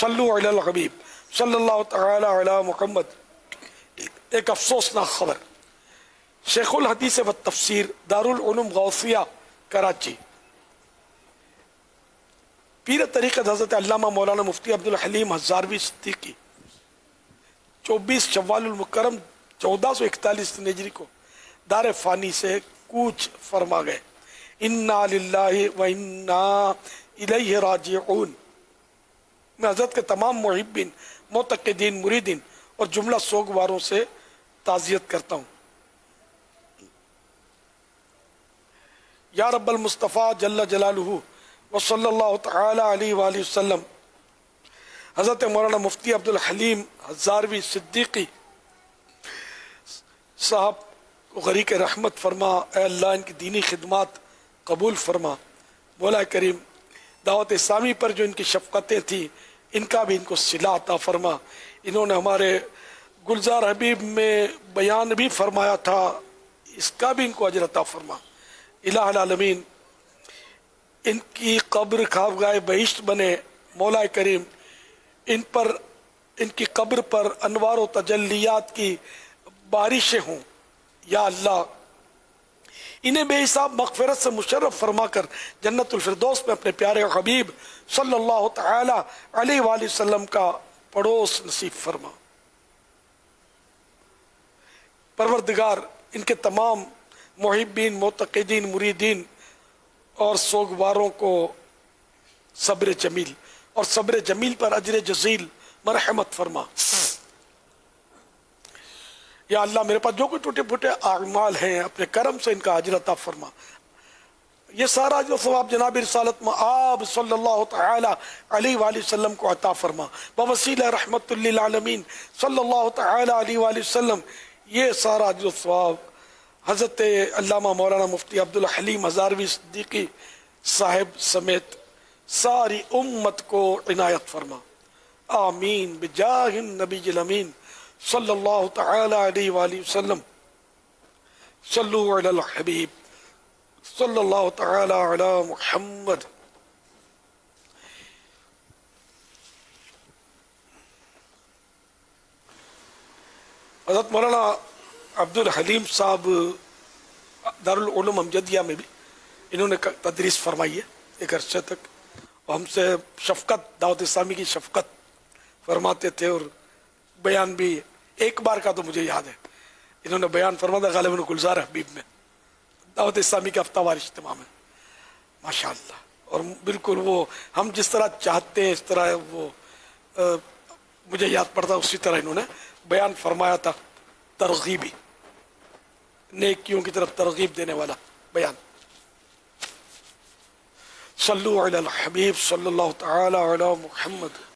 صلو علی الحبیب صلی اللہ تعالی علی محمد۔ ایک افسوسناک خبر، شیخ الحدیث و تفسیر دارالعلوم غوثیہ کراچی، پیر طریقت حضرت علامہ مولانا مفتی عبدالحلیم ہزاروی صدیقی 24 شوال المکرم 1441 ہجری کو دار فانی سے کوچ فرما گئے۔ انا للہ و انا الیہ راجعون۔ میں حضرت کے تمام محبین، معتقدین، مریدین اور جملہ سوگواروں سے تعزیت کرتا ہوں۔ یا رب المصطفیٰ جل جلالہ وصلی اللہ تعالی علیہ وآلہ وسلم، حضرت مولانا مفتی عبدالحلیم ہزاروی صدیقی صاحب کو غریق رحمت فرما۔ اے اللہ ان کی دینی خدمات قبول فرما۔ مولا کریم دعوت اسلامی پر جو ان کی شفقتیں تھیں ان کا بھی ان کو صلہ عطا فرما۔ انہوں نے ہمارے گلزار حبیب میں بیان بھی فرمایا تھا، اس کا بھی ان کو اجر عطا فرما۔ الہ العالمین ان کی قبر خوابگاہ بہشت بنے۔ مولا کریم ان کی قبر پر انوار و تجلیات کی بارشیں ہوں۔ یا اللہ انہیں بے حساب مغفرت سے مشرف فرما کر جنت الفردوس میں اپنے پیارے حبیب صلی اللہ تعالی علیہ وآلہ وسلم کا پڑوس نصیب فرما۔ پروردگار ان کے تمام محبین، معتقدین، مریدین اور سوگواروں کو صبر جمیل اور صبر جمیل پر اجر جزیل مرحمت فرما۔ یا اللہ میرے پاس جو کوئی ٹوٹے پھوٹے اعمال ہیں اپنے کرم سے ان کا اجر عطا فرما۔ یہ سارا جو ثواب جناب رسالت مآب صلی اللہ تعالی علیہ وآلہ وسلم کو عطا فرما۔ بوسیلہ رحمت للعالمین صلی اللہ تعالی علیہ وآلہ وسلم یہ سارا جو ثواب حضرت علامہ مولانا مفتی عبدالحلیم ہزاروی صدیقی صاحب سمیت ساری امت کو عنایت فرما۔ آمین بجاہ النبی الامین صلی اللہ تعالی علیہ وآلہ وسلم۔ صلو علی الحبیب صلی اللہ تعالی علی محمد۔ حضرت مولانا عبدالحلیم صاحب دارالعلوم امجدیہ میں بھی انہوں نے تدریس فرمائی ہے ایک عرصے تک، اور ہم سے شفقت، دعوت اسلامی کی شفقت فرماتے تھے، اور بیان بھی ایک بار کا تو مجھے یاد ہے انہوں نے بیان فرمایا غالباً گلزار حبیب میں دعوت اسلامی کا ہفتہ وار اجتماع میں، ماشاءاللہ، اور بالکل وہ ہم جس طرح چاہتے ہیں اس طرح وہ مجھے یاد پڑتا اسی طرح انہوں نے بیان فرمایا تھا، ترغیبی، نیکیوں کی طرف ترغیب دینے والا بیان۔ صلو علی الحبیب صلی اللہ تعالی علی محمد۔